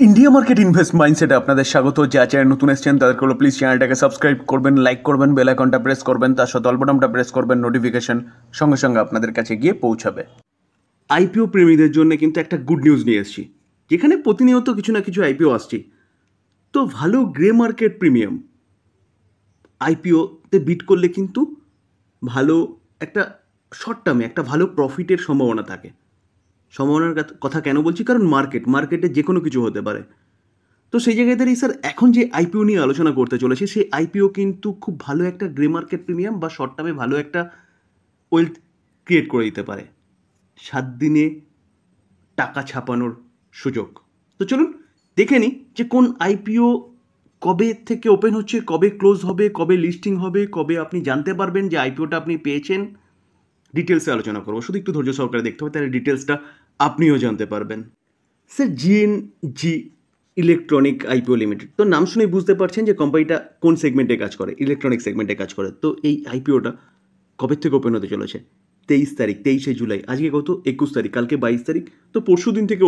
India market invest माइंडसेटे आपनादेर स्वागत। जा चैनल नतून एसेछेन तादेरके बलबो प्लिज चैनलटाके सबस्क्राइब करबेन, लाइक करबेन, बेल आइकनटा प्रेस करबेन, तार साथे अल बाटनटा प्रेस करबेन, नोटिफिकेशन संगे संगे आपनादेर काछे गिये पौঁছাবে। आईपीओ प्रेमीदेर जोन्नो किन्तु एकटा गुड निউজ निये एसेछि, जेखाने प्रतिनियत किछु ना किछु आईपीओ आसছে। तो भालो ग्रे मार्केट प्रिमियम आईपीओ ते बिट करले किन्तु भालो एकटा शर्ट टार्मे एकटा भालो प्रफिटेर सम्भावना थाके। সম্ভাবনার কথা কেন বলছি, কারণ মার্কেটে যে কোনো কিছু হতে পারে। তো সেই জায়গায় দাঁড়িয়ে স্যার এখন যে আইপিও নিয়ে আলোচনা করতে চলেছে, সেই আইপিও কিন্তু খুব ভালো একটা গ্রে মার্কেট প্রিমিয়াম বা শর্ট টার্মে ভালো একটা ওয়েলথ ক্রিয়েট করে দিতে পারে। 7 দিনে টাকা ছাপানোর সুযোগ। তো চলুন দেখে নিই যে কোন আইপিও কবে থেকে ওপেন হচ্ছে, কবে ক্লোজ হবে, কবে লিস্টিং হবে, কবে আপনি জানতে পারবেন যে আইপিওটা আপনি পেয়েছেন। ডিটেলসে আলোচনা করবো, শুধু একটু ধৈর্য সহকারে দেখতে হবে, তাহলে ডিটেলসটা আপনিও জানতে পারবেন। Sir GNG electronic IPO limited, তো নাম শুনেই বুঝতে পারছেন যে কোম্পানিটা কোন সেগমেন্টে কাজ করে, ইলেকট্রনিক সেগমেন্টে কাজ করে। তো এই আইপিওটা কবে থেকে ওপেন হতে চলেছে? 23 তারিখ, 23শে জুলাই। আজকে কত? 21 তারিখ, কালকে 22 তারিখ। তো পরশু দিন থেকে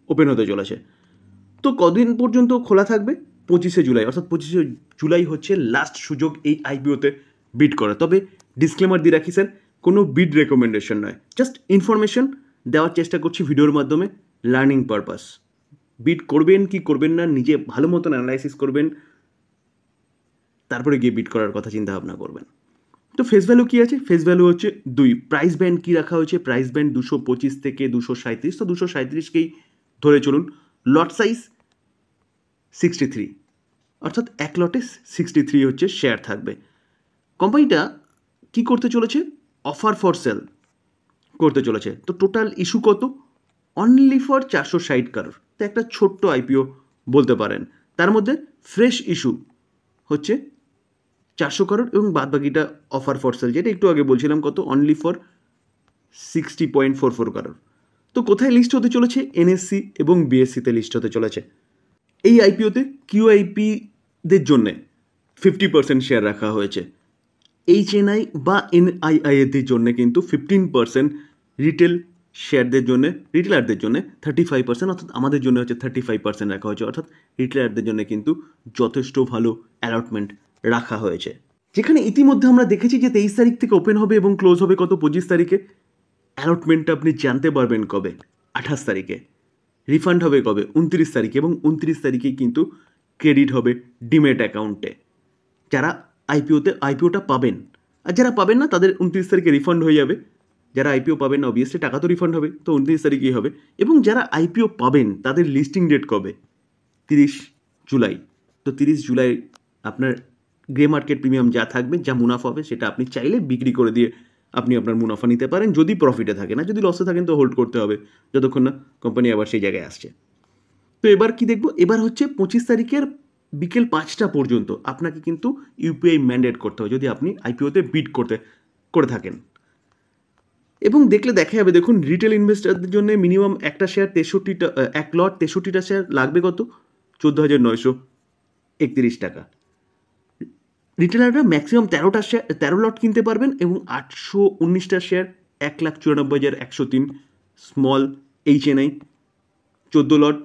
ওপেন হতে চলেছে। তো কদিন পর্যন্ত খোলা থাকবে? 25শে জুলাই, অর্থাৎ 25শে জুলাই হচ্ছে লাস্ট সুযোগ এই আইপিওতে বিড করা। তবে ডিসক্লেমার দিয়ে রাখি স্যার, কোনো বিড রেকমেন্ডেশন নয়, জাস্ট ইনফরমেশন দেওয়ার চেষ্টা করছি ভিডিওর মাধ্যমে, লার্নিং পারপাস। বিড করবেন কি করবেন না নিজে ভালো মতন অ্যানালাইসিস করবেন, তারপরে গিয়ে বিড করার কথা চিন্তা ভাবনা করবেন। তো ফেস ভ্যালু কী আছে? ফেস ভ্যালু হচ্ছে 2। প্রাইস ব্যান্ড কী রাখা হয়েছে? প্রাইস ব্যান্ড 225 থেকে 237। তো 237কেই ধরে চলুন। লট সাইজ 63, অর্থাৎ এক লটে 63 হচ্ছে শেয়ার থাকবে। কোম্পানিটা কি করতে চলেছে? অফার ফর সেল করতে চলেছে। তো টোটাল ইস্যু কত? অনলি ফর 460 কারোর। তো একটা ছোট্ট আইপিও বলতে পারেন। তার মধ্যে ফ্রেশ ইস্যু হচ্ছে 400 কারোর এবং বাদবাকিটা অফার ফর সেল, যেটা একটু আগে বলছিলাম কত, অনলি ফর 60.44 কারোর। তো কোথায় লিস্ট হতে চলেছে? এনএসসি এবং বিএসসিতে লিস্ট হতে চলেছে। এই আইপিওতে কিউআইপিদের জন্যে 50% শেয়ার রাখা হয়েছে। এইচএনআই বা এনআইআইএদের জন্য কিন্তু 15%, রিটেল শেয়ারদের জন্য, রিটেলারদের জন্য 35%, অর্থাৎ আমাদের জন্য হচ্ছে 35% রাখা হয়েছে। অর্থাৎ রিটেলারদের জন্য কিন্তু যথেষ্ট ভালো অ্যালটমেন্ট রাখা হয়েছে। যেখানে ইতিমধ্যে আমরা দেখেছি যে 23 তারিখ থেকে ওপেন হবে এবং ক্লোজ হবে কত? 25 তারিখে। অ্যালটমেন্টটা আপনি জানতে পারবেন কবে? 28 তারিখে। রিফান্ড হবে কবে? 29 তারিখে। এবং 29 তারিখেই কিন্তু ক্রেডিট হবে ডিমেট অ্যাকাউন্টে যারা আইপিওটা পাবেন। আর যারা পাবেন না তাদের 29 তারিখে রিফান্ড হয়ে যাবে। যারা আইপিও পাবেন না অবভিয়াসলি টাকা তো রিফান্ড হবে, তো 29 তারিখেই হবে। এবং যারা আইপিও পাবেন তাদের লিস্টিং ডেট কবে? 30 জুলাই। তো 30 জুলাই আপনার গ্রে মার্কেট প্রিমিয়াম যা থাকবে, যা মুনাফা হবে, সেটা আপনি চাইলে বিক্রি করে দিয়ে আপনি আপনার মুনাফা নিতে পারেন, যদি প্রফিটে থাকে। না যদি লসে থাকেন তো হোল্ড করতে হবে যতক্ষণ না কোম্পানি আবার সেই জায়গায় আসছে। তো এবার কি দেখব? এবার হচ্ছে 25 তারিখের বিকেল 5টা পর্যন্ত আপনাকে কিন্তু ইউপিআই ম্যান্ডেট করতে হবে যদি আপনি আইপিওতে বিড করে থাকেন। এবং দেখলে দেখা যাবে, দেখুন রিটেল ইনভেস্টারদের জন্য মিনিমাম একটা শেয়ার 63টা, এক লট 63টা শেয়ার লাগবে কত? 14,931 টাকা। রিটেলাররা ম্যাক্সিমাম 13 লট কিনতে পারবেন এবং 819টা শেয়ার 1,94,103। স্মল এইচএনআই 14 লট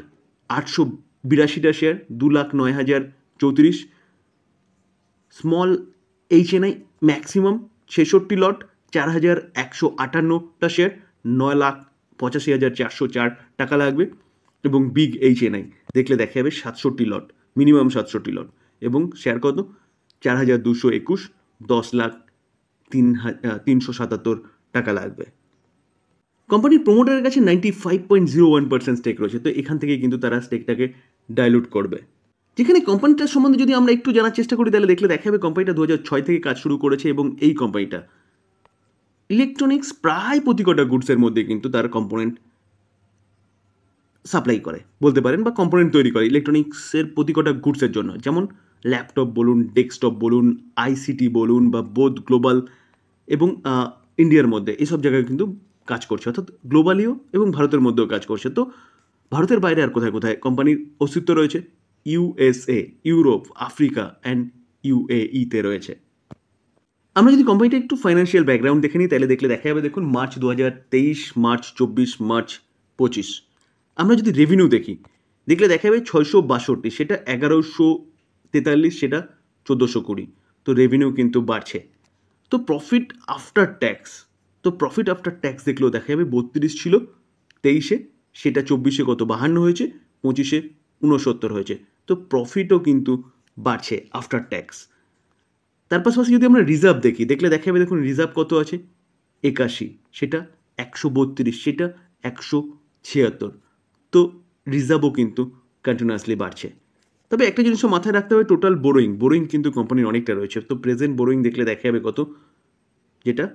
882টা শেয়ার 2,09,034। স্মল এইচএনআই ম্যাক্সিমাম 66 লট 4,158টা শেয়ার 9,85,404 টাকা লাগবে। এবং বিগ এইচএনআই দেখলে দেখা যাবে 67 লট, মিনিমাম 67 লট এবং শেয়ার কত? 4,221, 10,03,377 টাকা লাগবে। কোম্পানির প্রোমোটারের কাছে 95.01% স্টেক রয়েছে। তো এখান থেকে কিন্তু তারা স্টেকটাকে ডাইলুট করবে। যেখানে কোম্পানিটার সম্বন্ধে যদি আমরা একটু জানার চেষ্টা করি, তাহলে দেখলে দেখা যাবে কোম্পানিটা 2006 থেকে কাজ শুরু করেছে এবং এই কোম্পানিটা ইলেকট্রনিক্স প্রায় প্রতি কটা গুডসের মধ্যে কিন্তু তার কম্পোনেন্ট সাপ্লাই করে বলতে পারেন, বা কম্পোনেন্ট তৈরি করে ইলেকট্রনিক্সের প্রতি কটা গুডসের জন্য। যেমন ল্যাপটপ বলুন, ডেস্কটপ বলুন, আইসিটি বলুন, বা বোধ গ্লোবাল এবং ইন্ডিয়ার মধ্যে এইসব জায়গায় কিন্তু কাজ করছে, অর্থাৎ গ্লোবালিও এবং ভারতের মধ্যেও কাজ করছে। তো ভারতের বাইরে আর কোথায় কোথায় কোম্পানির অস্তিত্ব রয়েছে? ইউএসএ, ইউরোপ, আফ্রিকা অ্যান্ড ইউএইতে রয়েছে। আমরা যদি কোম্পানিটা একটু ফাইন্যান্সিয়াল ব্যাকগ্রাউন্ড দেখে নিই, তাহলে দেখলে দেখা যাবে, দেখুন মার্চ 2023, মার্চ 24, মার্চ 25। আমরা যদি রেভিনিউ দেখি, দেখলে দেখা যাবে 662, সেটা 1143, সেটা 1420। তো রেভিনিউ কিন্তু বাড়ছে। তো প্রফিট আফটার ট্যাক্স, দেখলেও দেখা যাবে 32 ছিল 23-এ, সেটা 24-এ কত 52 হয়েছে, 25-এ 69 হয়েছে। তো প্রফিটও কিন্তু বাড়ছে আফটার ট্যাক্স। তার পাশাপাশি যদি আমরা রিজার্ভ দেখি, দেখলে দেখা যাবে দেখুন রিজার্ভ কত আছে 81, সেটা 132, সেটা 176। তো রিজার্ভও কিন্তু কন্টিনিউয়াসলি বাড়ছে। তবে একটা জিনিসও মাথায় রাখতে হবে, টোটাল বোরোয়িং কিন্তু কোম্পানির অনেকটা রয়েছে। তো প্রেজেন্ট বোরোয়িং দেখলে দেখা যাবে কত, যেটা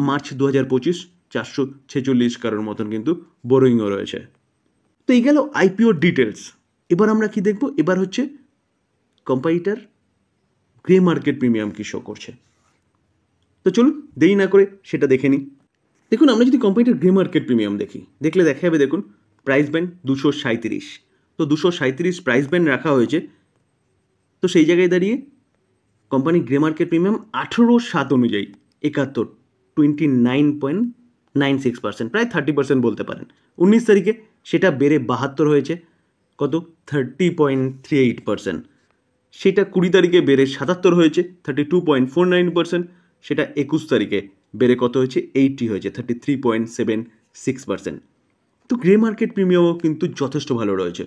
মার্চ 2025 446 কারোর মতন কিন্তু বোরোয়িংও রয়েছে। তো এই গেল আইপিও ডিটেলস। এবার আমরা কি দেখব, এবার হচ্ছে কোম্পানিটার গ্রে মার্কেট প্রিমিয়াম কি শো করছে। তো চলুন দেরি না করে সেটা দেখে নিই। দেখুন আমরা যদি কোম্পানিটার গ্রে মার্কেট প্রিমিয়াম দেখি, দেখলে দেখা যাবে দেখুন প্রাইস ব্যান্ড 237। তো 237 প্রাইস ব্যান্ড রাখা হয়েছে। তো সেই জায়গায় দাঁড়িয়ে কোম্পানি গ্রে মার্কেট প্রিমিয়াম 18/7 অনুযায়ী 71, 29.96%, প্রায় 30% বলতে পারেন। 19 তারিখে সেটা বেড়ে 72 হয়েছে, কত 30.38%। সেটা 20 তারিখে বেড়ে 77 হয়েছে, 32.49%। সেটা 21 তারিখে বেড়ে কত হয়েছে 80 হয়েছে, 33.76%। তো গ্রে মার্কেট প্রিমিয়ামও কিন্তু যথেষ্ট ভালো রয়েছে।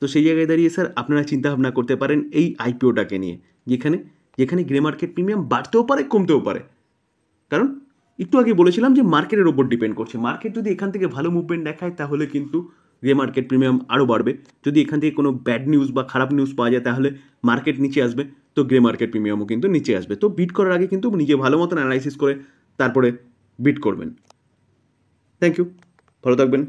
তো সেই জায়গায় দাঁড়িয়ে স্যার আপনারা চিন্তা ভাবনা করতে পারেন এই আইপিওটাকে নিয়ে, যেখানে গ্রে মার্কেট প্রিমিয়াম বাড়তেও পারে কমতেও পারে। কারণ একটু আগে বলেছিলাম যে মার্কেটের ওপর ডিপেন্ড করছে। মার্কেট যদি এখান থেকে ভালো মুভমেন্ট দেখায় তাহলে কিন্তু গ্রে মার্কেট প্রিমিয়াম আরও বাড়বে। যদি এখান থেকে কোনো ব্যাড নিউজ বা খারাপ নিউজ পাওয়া যায় তাহলে মার্কেট নিচে আসবে, তো গ্রে মার্কেট প্রিমিয়ামও কিন্তু নিচে আসবে। তো বিট করার আগে কিন্তু নিজে ভালো মতন অ্যানালাইসিস করে তারপরে বিট করবেন। থ্যাংক ইউ, ভালো থাকবেন।